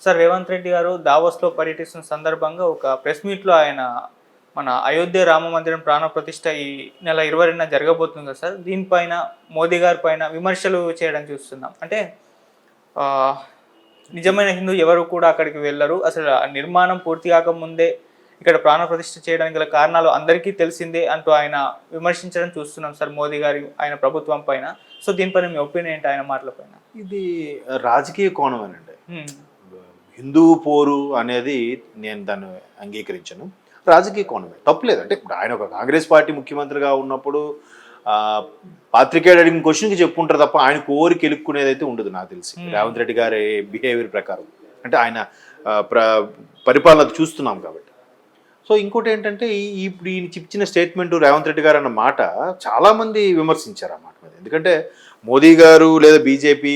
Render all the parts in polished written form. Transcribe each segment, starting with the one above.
Sir Revanth Reddy గారు దావోస్లో పర్యటిస్తున్న సందర్భంగా ఒక ప్రెస్ మీట్లో ఆయన మన అయోధ్య రామ మందిరం ప్రాణ ప్రతిష్ఠ ఈ నెల 22న జరగబోతుంది కదా సార్. దీనిపైన మోదీ గారి పైన విమర్శలు చేయడం చూస్తున్నాం. అంటే ఆ, నిజమైన హిందూ ఎవరు కూడా అక్కడికి వెళ్ళరు, అసలు ఆ నిర్మాణం పూర్తి కాకముందే ఇక్కడ ప్రాణ ప్రతిష్ఠ చేయడానికి గల కారణాలు అందరికీ తెలిసిందే అంటూ ఆయన విమర్శించడం చూస్తున్నాం సార్ మోదీ గారి ఆయన ప్రభుత్వం పైన. సో దీనిపైన మీ ఒపీనియన్ ఏంటి ఆయన మాటల పైన? ఇది రాజకీయ కోణమేనండి. హ్మ్. హిందూ పోరు అనేది నేను దాన్ని అంగీకరించను. రాజకీయ కోణమే, తప్పులేదు. అంటే ఇప్పుడు ఆయన ఒక కాంగ్రెస్ పార్టీ ముఖ్యమంత్రిగా ఉన్నప్పుడు పాత్రికేయుడు అడిగిన క్వశ్చన్కి చెప్పుకుంటారు తప్ప ఆయన కోరిక ఎలుక్కునేది అయితే ఉండదు నాకు తెలిసి, రేవంత్ రెడ్డి గారి బిహేవియర్ ప్రకారం. అంటే ఆయన పరిపాలన చూస్తున్నాం కాబట్టి. సో ఇంకోటి ఏంటంటే ఇప్పుడు ఈయన ఇచ్చిన స్టేట్మెంట్ రేవంత్ రెడ్డి గారు అన్న మాట చాలామంది విమర్శించారు ఆ మాట మీద. ఎందుకంటే మోదీ గారు లేదా బీజేపీ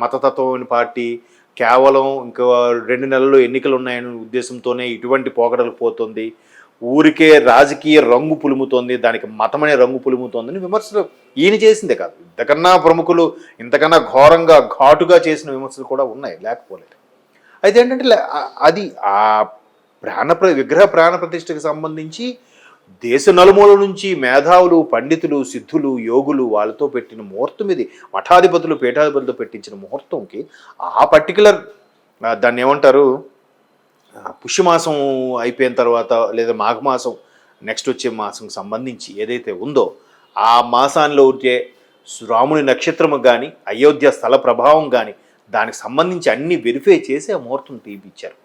మతతత్వం పార్టీ కేవలం ఇంకా 2 నెలల్లో ఎన్నికలు ఉన్నాయనే ఉద్దేశంతోనే ఇటువంటి పోకడలకు పోతుంది, ఊరికే రాజకీయ రంగు పులుముతోంది, దానికి మతమనే రంగు పులుముతోందని విమర్శలు ఈయన చేసిందే కాదు, ఇంతకన్నా ప్రముఖులు ఇంతకన్నా ఘోరంగా ఘాటుగా చేసిన విమర్శలు కూడా ఉన్నాయి, లేకపోలేదు. అయితే ఏంటంటే అది ఆ విగ్రహ ప్రాణ ప్రతిష్టకు సంబంధించి దేశ నలుమూల నుంచి మేధావులు, పండితులు, సిద్ధులు, యోగులు వాళ్ళతో పెట్టిన ముహూర్తం ఇది. మఠాధిపతులు, పీఠాధిపతులతో పెట్టించిన ముహూర్తంకి ఆ పర్టికులర్ దాన్ని ఏమంటారు, పుష్యమాసం అయిపోయిన తర్వాత లేదా మాఘమాసం నెక్స్ట్ వచ్చే మాసంకి సంబంధించి ఏదైతే ఉందో ఆ మాసాల్లో వచ్చే రాముని నక్షత్రము కానీ అయోధ్య స్థల ప్రభావం కానీ దానికి సంబంధించి అన్ని వెరిఫై చేసి ఆ ముహూర్తం తీపిచ్చారు.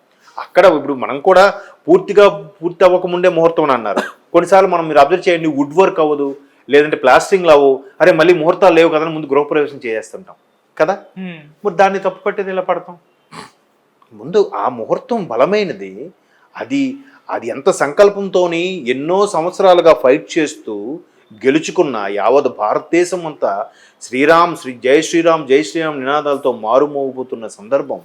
అక్కడ ఇప్పుడు మనం కూడా పూర్తి అవ్వకముందే ముహూర్తం అన్నారు. కొన్నిసార్లు మీరు అబ్జర్వ్ చేయండి, వుడ్ వర్క్ అవ్వదు, లేదంటే ప్లాస్టరింగ్లు అవ్వవు, అరే మళ్ళీ ముహూర్తాలు లేవు కదా, ముందు గృహప్రవేశం చేసేస్తుంటాం కదా. మరి దాన్ని తప్పు పట్టేది ఎలా పడతాం? ముందు ఆ ముహూర్తం బలమైనది, అది ఎంత సంకల్పంతోని ఎన్నో సంవత్సరాలుగా ఫైట్ చేస్తూ గెలుచుకున్న యావత్ భారతదేశం అంతా జై శ్రీరామ్ జై శ్రీరామ్ నినాదాలతో మారుమోగిపోతున్న సందర్భం,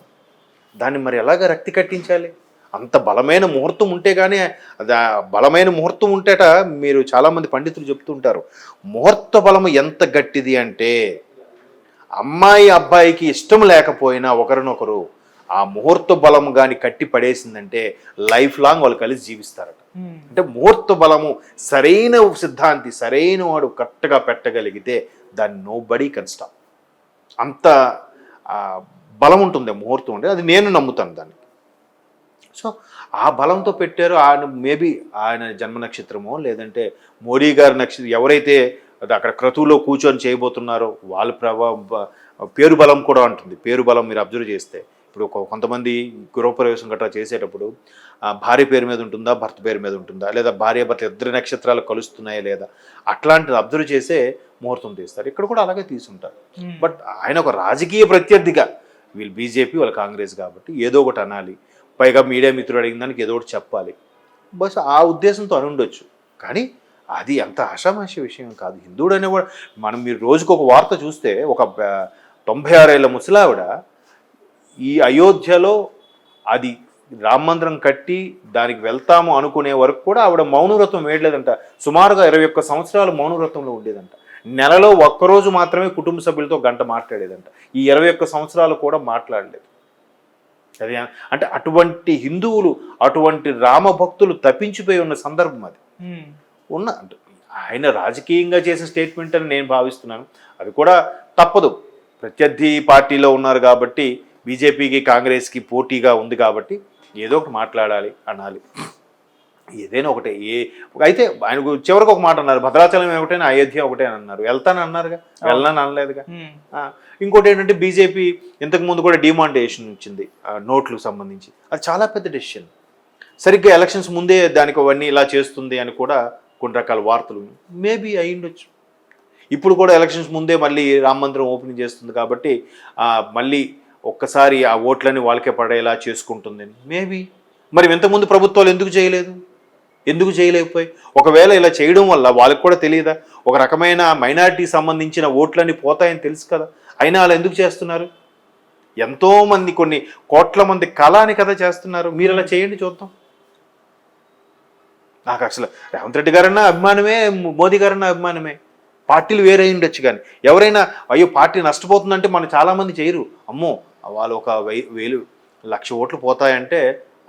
దాన్ని మరి ఎలాగ రక్తి కట్టించాలి? అంత బలమైన ముహూర్తం ఉంటే కానీ, బలమైన ముహూర్తం ఉంటేట మీరు చాలామంది పండితులు చెప్తుంటారు, ముహూర్త బలము ఎంత గట్టిది అంటే అమ్మాయి అబ్బాయికి ఇష్టం లేకపోయినా ఒకరినొకరు ఆ ముహూర్త బలము కానీ కట్టి పడేసిందంటే లైఫ్ లాంగ్ వాళ్ళు కలిసి జీవిస్తారట. అంటే ముహూర్త బలము సరైన సిద్ధాంతి, సరైన వాడు కరెక్ట్గా పెట్టగలిగితే దాన్ని నోబడీ కెన్ స్టాప్. అంత బలం ఉంటుంది ముహూర్తం అంటే, అది నేను నమ్ముతాను దాన్ని. సో ఆ బలంతో పెట్టారు. ఆయన మేబీ ఆయన జన్మ నక్షత్రమో లేదంటే మోడీ గారి నక్షత్రం ఎవరైతే అక్కడ క్రతువులో కూర్చొని చేయబోతున్నారో వాళ్ళ పేరు బలం కూడా ఉంటుంది. పేరు బలం మీరు అబ్జర్వ్ చేస్తే ఇప్పుడు కొంతమంది గృహప్రవేశం గట్రా చేసేటప్పుడు భార్య పేరు మీద ఉంటుందా, భర్త పేరు మీద ఉంటుందా, లేదా భార్య భర్త ఇద్దరు నక్షత్రాలు కలుస్తున్నాయా లేదా, అట్లాంటిది అబ్జర్వ్ చేసే ముహూర్తం తీస్తారు. ఇక్కడ కూడా అలాగే తీసుంటారు. బట్ ఆయన ఒక రాజకీయ ప్రత్యర్థిగా, వీళ్ళు బీజేపీ వాళ్ళ కాంగ్రెస్ కాబట్టి ఏదో ఒకటి అనాలి, పైగా మీడియా మిత్రుడు అడిగిన దానికి ఏదో ఒకటి చెప్పాలి, బస్ ఆ ఉద్దేశంతో అని ఉండొచ్చు. కానీ అది అంత ఆషామాషి విషయం కాదు. హిందువుడు అనేవాడు మీరు రోజుకు ఒక వార్త చూస్తే ఒక 96 ఏళ్ల ముసలావిడ ఈ అయోధ్యలో అది రామ మందిరం కట్టి దానికి వెళ్తాము అనుకునే వరకు కూడా ఆవిడ మౌనవ్రతం వేయలేదంట. సుమారుగా 21 సంవత్సరాలు మౌనవ్రతంలో ఉండేదంట. నెలలో ఒక్కరోజు మాత్రమే కుటుంబ సభ్యులతో గంట మాట్లాడేదంట. ఈ 21 సంవత్సరాలు కూడా మాట్లాడలేదు. అది అంటే అటువంటి హిందువులు, అటువంటి రామభక్తులు తప్పించిపోయి ఉన్న సందర్భం అది ఆయన రాజకీయంగా చేసిన స్టేట్మెంట్ అని నేను భావిస్తున్నాను. అది కూడా తప్పదు, ప్రత్యర్థి పార్టీలో ఉన్నారు కాబట్టి, బీజేపీకి కాంగ్రెస్కి పోటీగా ఉంది కాబట్టి ఏదో ఒకటి మాట్లాడాలి, అనాలి, ఏదైనా ఒకటే. అయితే ఆయన చివరికి ఒక మాట అన్నారు, భద్రాచలం ఒకటేనా అయోధ్య ఒకటే అని అన్నారు. వెళ్తాను అన్నారుగా, వెళ్ళనని అనలేదుగా. ఇంకోటి ఏంటంటే బీజేపీ ఇంతకుముందు కూడా డిమాండేషన్ ఇచ్చింది నోట్లకు సంబంధించి, అది చాలా పెద్ద డెసిషన్. సరిగ్గా ఎలక్షన్స్ ముందే దానికి అవన్నీ ఇలా చేస్తుంది అని కూడా కొన్ని రకాల వార్తలు మేబీ అయ్యుండొచ్చు. ఇప్పుడు కూడా ఎలక్షన్స్ ముందే మళ్ళీ రామ మందిరం ఓపెనింగ్ చేస్తుంది కాబట్టి మళ్ళీ ఒక్కసారి ఆ ఓట్లని వాళ్ళకే పడేలా చేసుకుంటుంది మేబీ. మరి ఇంతకుముందు ప్రభుత్వాలు ఎందుకు చేయలేదు, ఎందుకు చేయలేకపోయి? ఒకవేళ ఇలా చేయడం వల్ల వాళ్ళకి కూడా తెలియదా, ఒక రకమైన మైనారిటీ సంబంధించిన ఓట్లన్నీ పోతాయని తెలుసు కదా, అయినా వాళ్ళు ఎందుకు చేస్తున్నారు? ఎంతోమంది, కొన్ని కోట్ల మంది కళని కదా చేస్తున్నారు. మీరు అలా చేయండి చూద్దాం. నాకు అసలు రేవంత్ రెడ్డి గారన్నా అభిమానమే, మోదీ గారన్నా అభిమానమే. పార్టీలు వేరే ఉండొచ్చు, కానీ ఎవరైనా అయ్యో పార్టీ నష్టపోతుందంటే మనం చాలామంది చేయరు. అమ్మో వాళ్ళు ఒక 1,00,000 ఓట్లు పోతాయంటే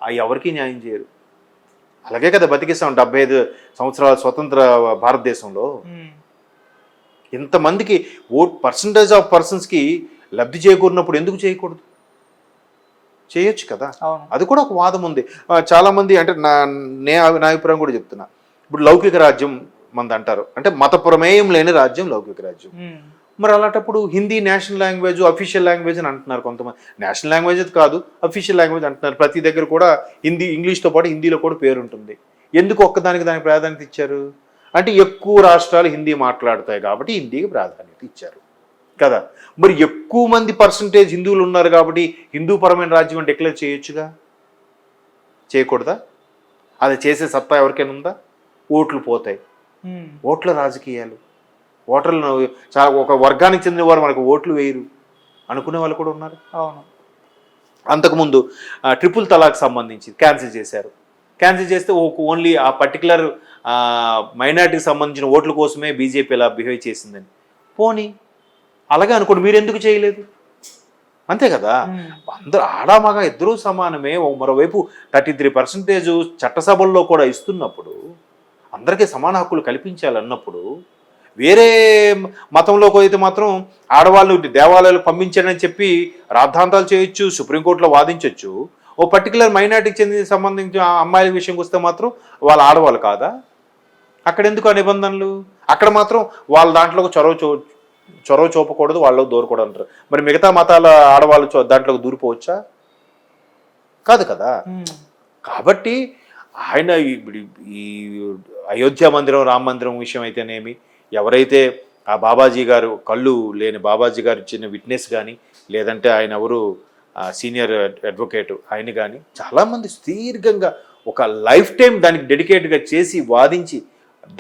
అవి ఎవరికీ న్యాయం చేయరు. అలాగే కదా బతికిస్తాం 75 సంవత్సరాల స్వతంత్ర భారతదేశంలో. ఇంతమందికి పర్సంటేజ్ ఆఫ్ పర్సన్స్కి లబ్ధి చేకూరినప్పుడు ఎందుకు చేయకూడదు? చేయొచ్చు కదా. అది కూడా ఒక వాదం ఉంది. చాలామంది అంటే నా అభిప్రాయం కూడా చెప్తున్నా. ఇప్పుడు లౌకిక రాజ్యం మంది అంటారు, అంటే మత ప్రమేయం లేని రాజ్యం లౌకిక రాజ్యం. మరి అలాంటప్పుడు Hindi national language, official language అని అంటున్నారు కొంతమంది. నేషనల్ లాంగ్వేజ్ కాదు, అఫీషియల్ లాంగ్వేజ్ అంటున్నారు. ప్రతి దగ్గర కూడా హిందీ, ఇంగ్లీష్తో పాటు హిందీలో కూడా పేరు ఉంటుంది. ఎందుకు ఒక్కదానికి దానికి ప్రాధాన్యత ఇచ్చారు? అంటే ఎక్కువ రాష్ట్రాలు హిందీ మాట్లాడతాయి కాబట్టి హిందీకి ప్రాధాన్యత ఇచ్చారు కదా. మరి ఎక్కువ మంది పర్సంటేజ్ హిందువులు ఉన్నారు కాబట్టి హిందూపరమైన రాజ్యం అని డిక్లేర్ చేయొచ్చుగా, చేయకూడదా? అది చేసే సత్తా ఎవరికైనా ఉందా? ఓట్లు పోతాయి, ఓట్ల రాజకీయాలు. ఓటర్లను చాలా ఒక వర్గానికి చెందిన వారు మనకు ఓట్లు వేయరు అనుకునే వాళ్ళు కూడా ఉన్నారు. అంతకుముందు ట్రిపుల్ తలాక్ సంబంధించి క్యాన్సిల్ చేశారు. క్యాన్సిల్ చేస్తే ఓన్లీ ఆ పర్టికులర్ మైనార్టీకి సంబంధించిన ఓట్ల కోసమే బీజేపీ ఇలా బిహేవ్ చేసిందని. పోనీ అలాగే అనుకోండి, మీరు ఎందుకు చేయలేదు? అంతే కదా. అందరూ ఆడామగా ఇద్దరూ సమానమే. మరోవైపు 33% చట్టసభల్లో కూడా ఇస్తున్నప్పుడు, అందరికీ సమాన హక్కులు కల్పించాలన్నప్పుడు, వేరే మతంలోకి అయితే మాత్రం ఆడవాళ్ళు దేవాలయాలు పంపించాడని చెప్పి రాద్ధాంతాలు చేయొచ్చు, సుప్రీంకోర్టులో వాదించవచ్చు. ఓ పర్టికులర్ మైనార్టీకి చెందిన సంబంధించిన అమ్మాయిల విషయంకి వస్తే మాత్రం వాళ్ళు ఆడవాళ్ళు కాదా? అక్కడ ఎందుకు ఆ నిబంధనలు? అక్కడ మాత్రం వాళ్ళ దాంట్లో చొరవ చూపకూడదు, వాళ్ళు దూరకూడదు అంటారు. మరి మిగతా మతాల ఆడవాళ్ళు దాంట్లోకి దూరిపోవచ్చా? కాదు కదా. కాబట్టి ఆయన ఈ అయోధ్య మందిరం, రామ మందిరం విషయం అయితేనేమి, ఎవరైతే ఆ బాబాజీ గారు, కళ్ళు లేని బాబాజీ గారు ఇచ్చిన విట్నెస్ కానీ, లేదంటే ఆయన ఎవరు సీనియర్ అడ్వకేట్ ఆయన కానీ, చాలామంది సుదీర్ఘంగా ఒక లైఫ్ టైం దానికి డెడికేట్గా చేసి వాదించి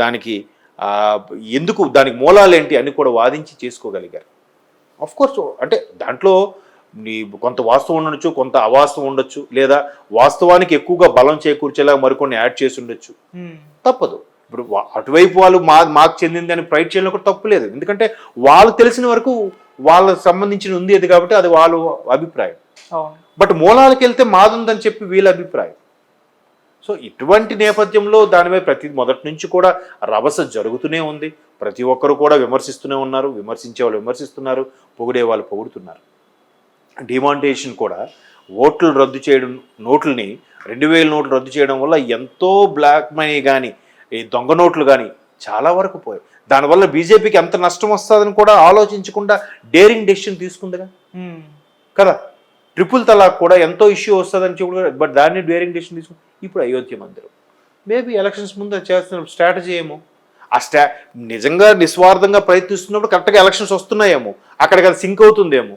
దానికి ఎందుకు, దానికి మూలాలేంటి అని కూడా వాదించి చేసుకోగలిగారు. కోర్స్ అంటే దాంట్లో కొంత వాస్తవం ఉండొచ్చు, కొంత అవాస్తవం ఉండొచ్చు, లేదా వాస్తవానికి ఎక్కువగా బలం చేకూర్చేలా మరికొన్ని యాడ్ చేసి ఉండొచ్చు. తప్పదు. ఇప్పుడు అటువైపు వాళ్ళు మాకు చెందింది అని ప్రైడ్ చేయడం కూడా తప్పు లేదు. ఎందుకంటే వాళ్ళు తెలిసిన వరకు వాళ్ళకి సంబంధించిన ఉంది అది కాబట్టి అది వాళ్ళ అభిప్రాయం. బట్ మూలాలకు వెళ్తే మాదుందని చెప్పి వీళ్ళ అభిప్రాయం. సో ఇటువంటి నేపథ్యంలో దాని మీద మొదటి నుంచి కూడా రభస జరుగుతూనే ఉంది. ప్రతి ఒక్కరు కూడా విమర్శిస్తూనే ఉన్నారు, విమర్శించే వాళ్ళు విమర్శిస్తున్నారు, పొగిడే వాళ్ళు పొగుడుతున్నారు. డిమానిటైజేషన్ కూడా ఓట్లు రద్దు చేయడం, నోట్లని 2000 నోట్లు రద్దు చేయడం వల్ల ఎంతో బ్లాక్ మనీ కానీ, ఈ దొంగ నోట్లు కానీ చాలా వరకు పోయాయి. దానివల్ల బీజేపీకి ఎంత నష్టం వస్తుందని కూడా ఆలోచించకుండా డేరింగ్ డెసిషన్ తీసుకుందిగా కదా. ట్రిపుల్ తలాక్ కూడా ఎంతో ఇష్యూ వస్తుందని చెప్పి, బట్ దాన్ని డేరింగ్ డెసిషన్ తీసుకుని ఇప్పుడు అయోధ్య మందిరం మేబీ ఎలక్షన్స్ ముందు చేస్తున్న స్ట్రాటజీ ఏమో. నిజంగా నిస్వార్థంగా ప్రయత్నిస్తున్నప్పుడు కరెక్ట్గా ఎలక్షన్స్ వస్తున్నాయేమో, అక్కడికి అది సింక్ అవుతుందేమో.